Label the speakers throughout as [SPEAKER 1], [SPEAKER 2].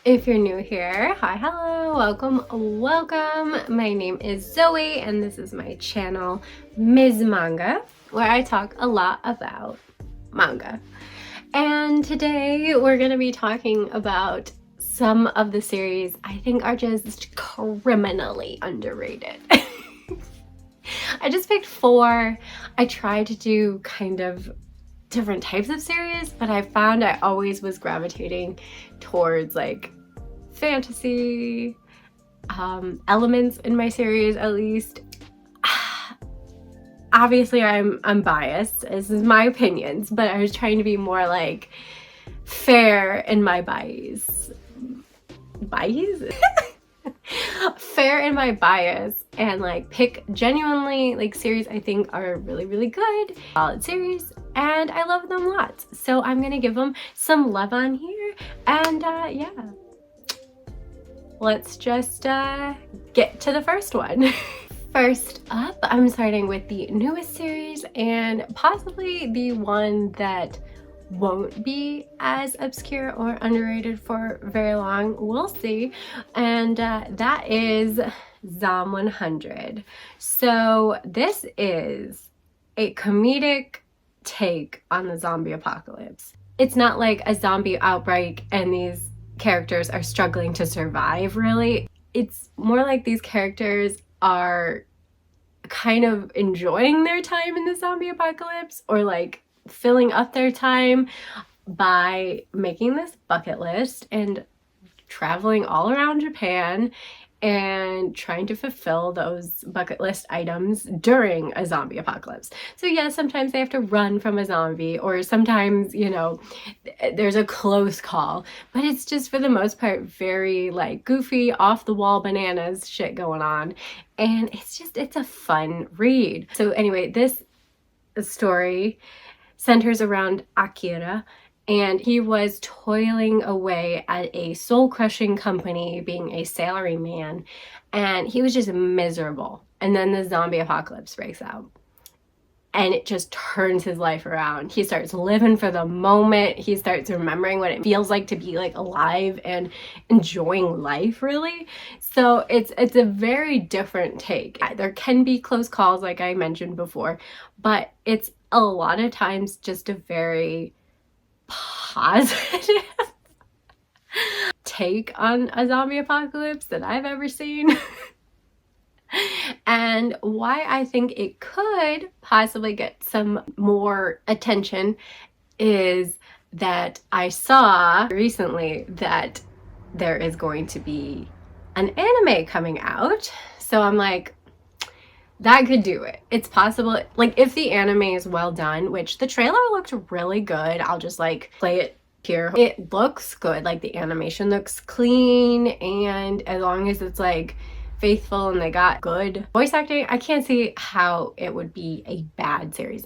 [SPEAKER 1] If you're new here, hi, hello, welcome. My name is Zoe and this is my channel, Ms. Manga, where I talk a lot about manga. And today we're going to be talking about some of the series I think are just criminally underrated. I just picked 4. I tried to do kind of different types of series, but I found I always was gravitating towards like fantasy elements in my series, at least. Obviously I'm biased, this is my opinions, but I was trying to be more like fair in my bias fair in my bias and like pick genuinely like series I think are really good, solid series, and I love them lots. So I'm gonna give them some love on here, and yeah, let's just get to the first one. First up, I'm starting with the newest series and possibly the one that won't be as obscure or underrated for very long. We'll see. And that is Zom 100. So this is a comedic take on the zombie apocalypse. It's not like a zombie outbreak and these characters are struggling to survive, really. It's more like these characters are kind of enjoying their time in the zombie apocalypse, or like filling up their time by making this bucket list and traveling all around Japan and trying to fulfill those bucket list items during a zombie apocalypse. So yeah, sometimes they have to run from a zombie, or sometimes, you know, there's a close call, but it's just for the most part very like goofy, off the wall bananas shit going on, and it's a fun read. So anyway, this story centers around Akira, and he was toiling away at a soul-crushing company being a salaryman, and he was just miserable. And then the zombie apocalypse breaks out and it just turns his life around. He starts living for the moment. He starts remembering what it feels like to be like alive and enjoying life, really. So it's a very different take. There can be close calls like I mentioned before, but it's a lot of times just a very positive take on a zombie apocalypse that I've ever seen. And why I think it could possibly get some more attention is that I saw recently that there is going to be an anime coming out. So I'm like, that could do it. It's possible, like if the anime is well done, which the trailer looked really good. I'll just like play it here. It looks good, like the animation looks clean, and as long as it's like faithful and they got good voice acting, I can't see how it would be a bad series.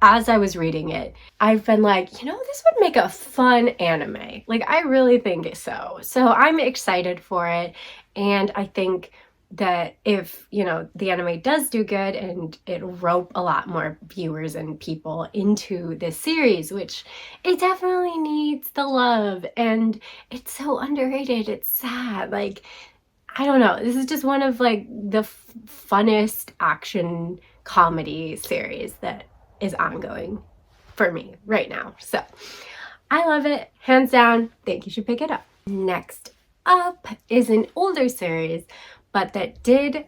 [SPEAKER 1] As I was reading it, I've been like, you know, this would make a fun anime. Like, I really think so. So I'm excited for it, and I think that if, you know, the anime does do good and it'll rope a lot more viewers and people into this series, which it definitely needs the love, and it's so underrated. It's sad. Like, I don't know. This is just one of like the funnest action comedy series that is ongoing for me right now. So I love it. Hands down. Think you should pick it up. Next up is an older series, but that did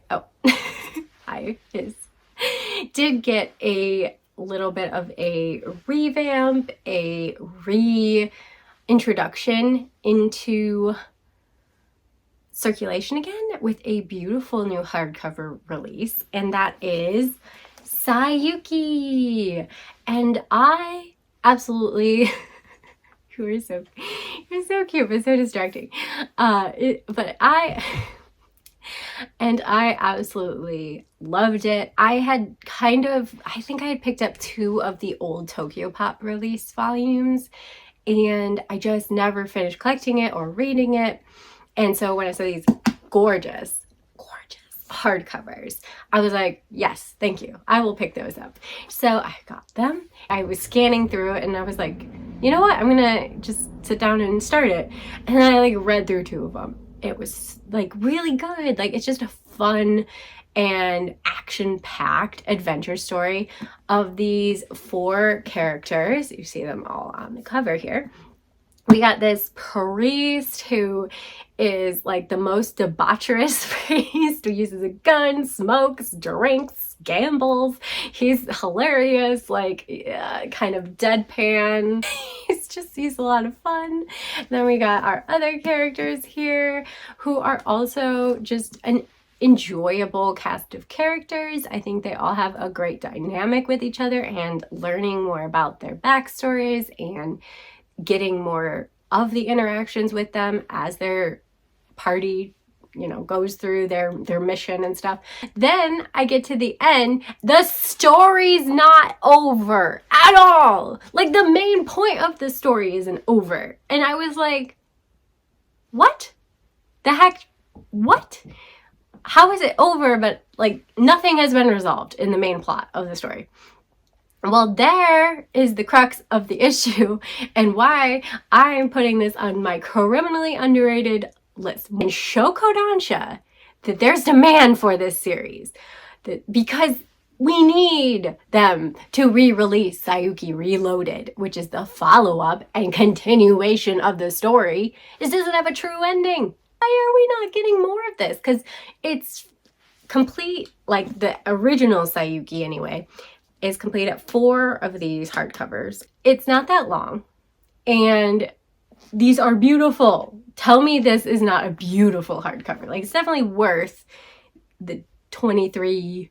[SPEAKER 1] did get a little bit of a revamp, a reintroduction into circulation again with a beautiful new hardcover release, and that is Saiyuki. And I absolutely you're so cute but so distracting. I absolutely loved it. I think I had picked up 2 of the old Tokyo Pop release volumes, and I just never finished collecting it or reading it. And so when I saw these gorgeous hardcovers, I was like, yes, thank you. I will pick those up. So I got them. I was scanning through it and I was like, you know what, I'm gonna just sit down and start it. And then I like read through 2 of them. It was like really good. Like, it's just a fun and action-packed adventure story of these 4 characters. You see them all on the cover here. We got this priest who is like the most debaucherous priest, who uses a gun, smokes, drinks, gambles. He's hilarious, like kind of deadpan. He's a lot of fun. Then we got our other characters here who are also just an enjoyable cast of characters. I think they all have a great dynamic with each other, and learning more about their backstories and getting more of the interactions with them as their party, you know, goes through their mission and stuff. Then I get to the end, the story's not over at all. Like, the main point of the story isn't over. And I was like, what the heck? What? How is it over? But like, nothing has been resolved in the main plot of the story. Well, there is the crux of the issue and why I'm putting this on my criminally underrated list. And show Kodansha that there's demand for this series, because we need them to re-release Saiyuki Reloaded, which is the follow-up and continuation of the story. This doesn't have a true ending. Why are we not getting more of this? Because it's complete, like the original Saiyuki anyway, is complete at 4 of these hardcovers. It's not that long, and these are beautiful. Tell me this is not a beautiful hardcover. Like, it's definitely worth the $23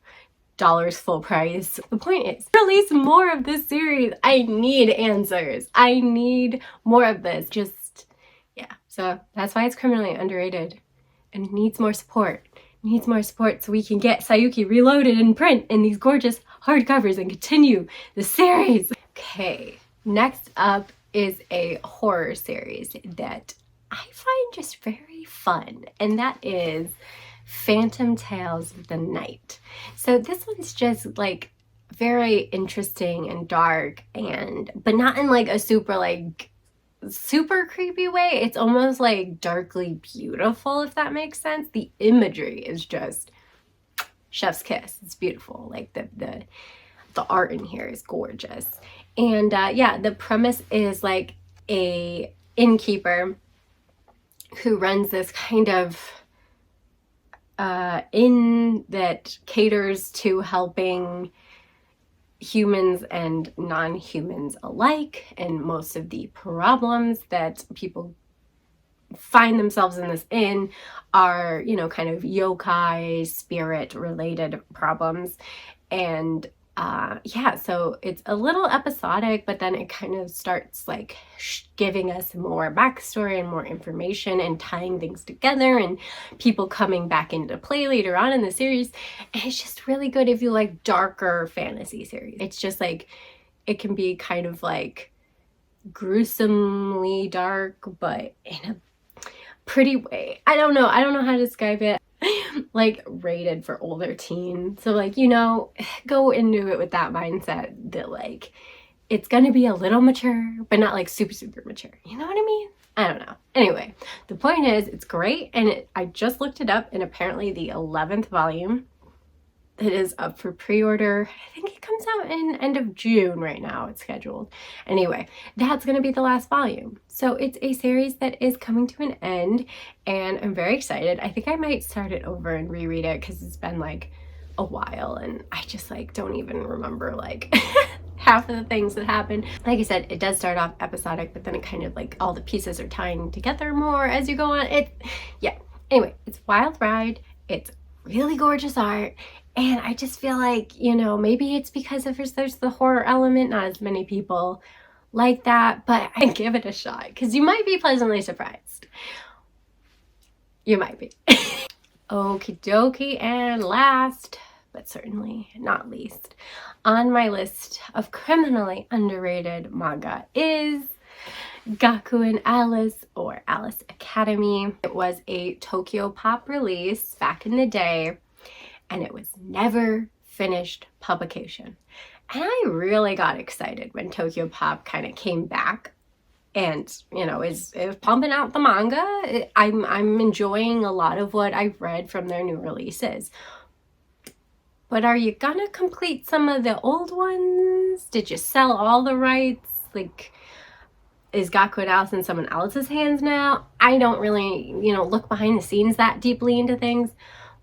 [SPEAKER 1] full price. The point is, release more of this series. I need answers. I need more of this. Just, yeah. So that's why it's criminally underrated, and it needs more support. Needs more support so we can get Saiyuki Reloaded in print in these gorgeous hardcovers and continue the series. Okay, next up is a horror series that I find just very fun, and that is Phantom Tales of the Night. So this one's just like very interesting and dark, and but not in like a super creepy way. It's almost like darkly beautiful, if that makes sense. The imagery is just chef's kiss. It's beautiful. Like the art in here is gorgeous. And yeah, the premise is like a innkeeper who runs this kind of inn that caters to helping humans and non-humans alike, and most of the problems that people find themselves in this inn are, you know, kind of yokai spirit related problems. And yeah, so it's a little episodic, but then it kind of starts like giving us more backstory and more information and tying things together and people coming back into play later on in the series. And it's just really good if you like darker fantasy series. It's just like, it can be kind of like gruesomely dark, but in a pretty way. I don't know how to describe it. Like rated for older teens. So like, you know, go into it with that mindset that like it's gonna be a little mature, but not like super mature. You know what I mean? I don't know. Anyway, the point is, it's great, and I just looked it up, and apparently the 11th volume that is up for pre-order. I think it comes out in end of June right now. It's scheduled. Anyway, that's going to be the last volume. So it's a series that is coming to an end, and I'm very excited. I think I might start it over and reread it because it's been like a while, and I just like don't even remember like half of the things that happen. Like I said, it does start off episodic, but then it kind of like all the pieces are tying together more as you go on. Yeah. Anyway, it's a wild ride. It's really gorgeous art. And I just feel like, you know, maybe it's because there's the horror element. Not as many people like that, but I give it a shot because you might be pleasantly surprised. You might be. Okie dokie, and last, but certainly not least, on my list of criminally underrated manga is Gakuen Alice, or Alice Academy. It was a Tokyo Pop release back in the day, and it was never finished publication. And I really got excited when Tokyo Pop kind of came back and you know is pumping out the manga. I'm enjoying a lot of what I've read from their new releases. But are you gonna complete some of the old ones? Did you sell all the rights? Like, is Gakuen Alice in someone else's hands now? I don't really, you know, look behind the scenes that deeply into things.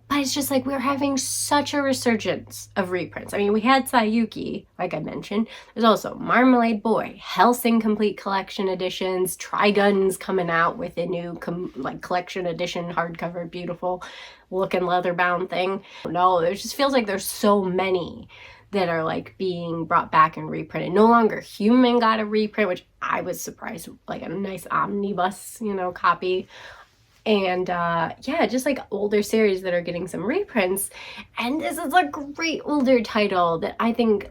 [SPEAKER 1] But it's just like we're having such a resurgence of reprints. I mean, we had Saiyuki, like I mentioned. There's also Marmalade Boy, Hellsing Complete Collection editions, Trigun's coming out with a new like collection edition, hardcover, beautiful looking leather bound thing. No, it just feels like there's so many that are like being brought back and reprinted. No Longer Human got a reprint, which I was surprised, like a nice omnibus, you know, copy. And yeah, just like older series that are getting some reprints. And this is a great older title that I think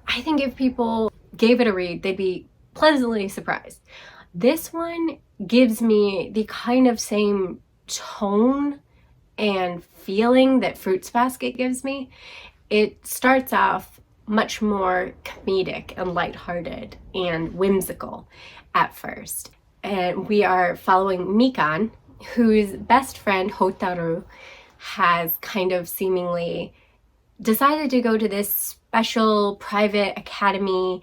[SPEAKER 1] if people gave it a read, they'd be pleasantly surprised. This one gives me the kind of same tone and feeling that Fruits Basket gives me. It starts off much more comedic and lighthearted and whimsical at first. And we are following Mikan, whose best friend Hotaru has kind of seemingly decided to go to this special private academy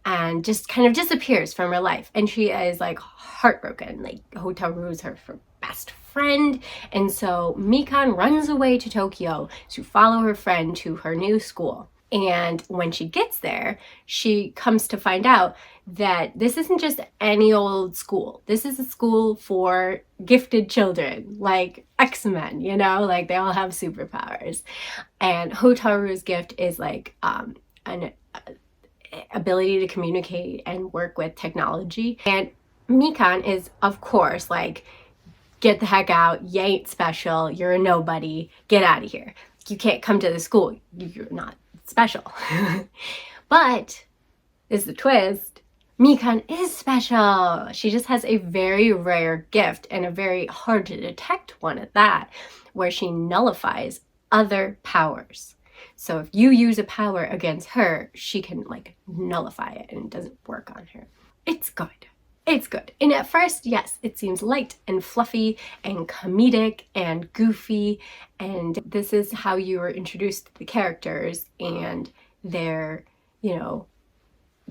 [SPEAKER 1] and just kind of disappears from her life. And she is like heartbroken. Like, Hotaru's her best friend. And so Mikan runs away to Tokyo to follow her friend to her new school. And when she gets there, she comes to find out that this isn't just any old school. This is a school for gifted children, like X-Men, you know, like they all have superpowers. And Hotaru's gift is like an ability to communicate and work with technology. And Mikan is, of course, like, get the heck out, you ain't special, you're a nobody, get out of here. You can't come to the school, you're not special. But is the twist, Mikan is special. She just has a very rare gift, and a very hard to detect one at that, where she nullifies other powers. So if you use a power against her, she can like nullify it and it doesn't work on her. It's good. It's good. And at first, yes, it seems light and fluffy and comedic and goofy, and this is how you were introduced to the characters and their, you know,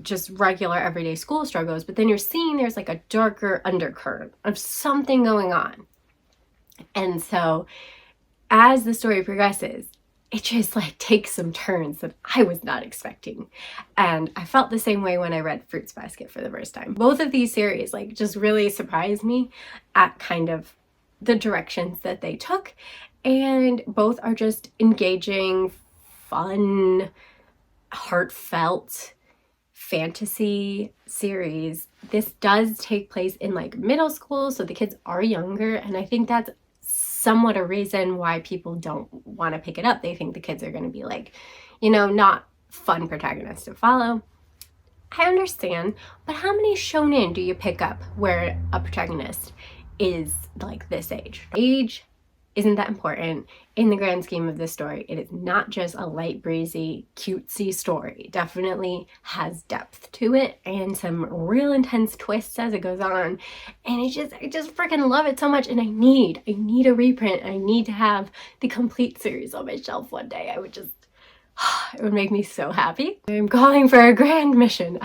[SPEAKER 1] just regular everyday school struggles. But then you're seeing there's like a darker undercurrent of something going on. And so as the story progresses, it just like takes some turns that I was not expecting. And I felt the same way when I read Fruits Basket for the first time. Both of these series like just really surprised me at kind of the directions that they took. And both are just engaging, fun, heartfelt fantasy series. This does take place in like middle school, so the kids are younger, and I think that's somewhat a reason why people don't want to pick it up. They think the kids are going to be like, you know, not fun protagonists to follow. I understand, but how many shonen do you pick up where a protagonist is like this age? Age isn't that important in the grand scheme of this story. It is not just a light, breezy, cutesy story. It definitely has depth to it and some real intense twists as it goes on. And I just freaking love it so much. And I need a reprint. I need to have the complete series on my shelf one day. It would make me so happy. I'm calling for a grand mission.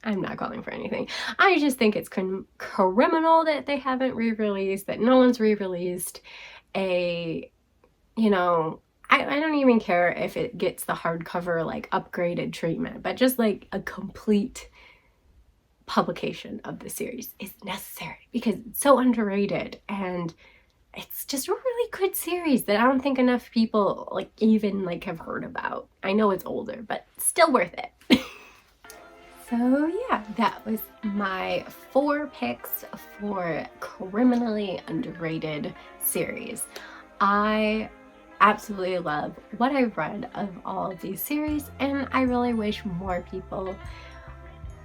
[SPEAKER 1] I'm not calling for anything. I just think it's criminal that they haven't re-released, that no one's re-released a, you know, I don't even care if it gets the hardcover like upgraded treatment, but just like a complete publication of the series is necessary because it's so underrated, and it's just a really good series that I don't think enough people like even like have heard about. I know it's older, but still worth it. So yeah, that was my 4 picks for criminally underrated series. I absolutely love what I've read of all of these series, and I really wish more people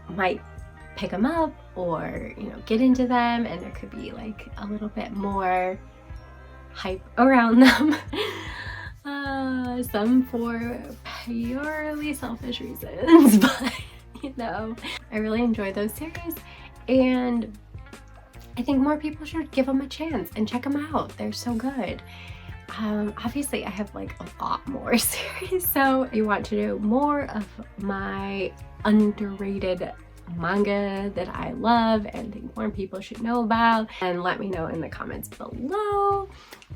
[SPEAKER 1] might pick them up or, you know, get into them, and there could be like a little bit more hype around them. Some for purely selfish reasons, but you know, I really enjoy those series, and I think more people should give them a chance and check them out. They're so good. Obviously I have like a lot more series, so if you want to know more of my underrated manga that I love and think more people should know about, and let me know in the comments below.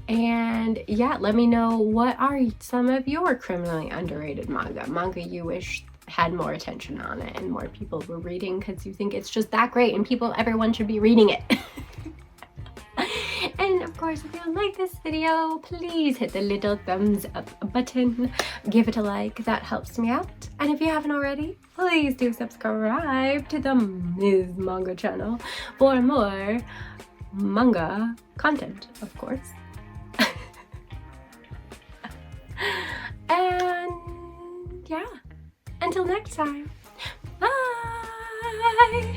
[SPEAKER 1] And yeah, let me know what are some of your criminally underrated manga you wish had more attention on it and more people were reading because you think it's just that great and everyone should be reading it. And of course, if you like this video, please hit the little thumbs up button, give it a like, that helps me out. And if you haven't already, please do subscribe to the Ms. Manga channel for more manga content, of course. And yeah, until next time, bye!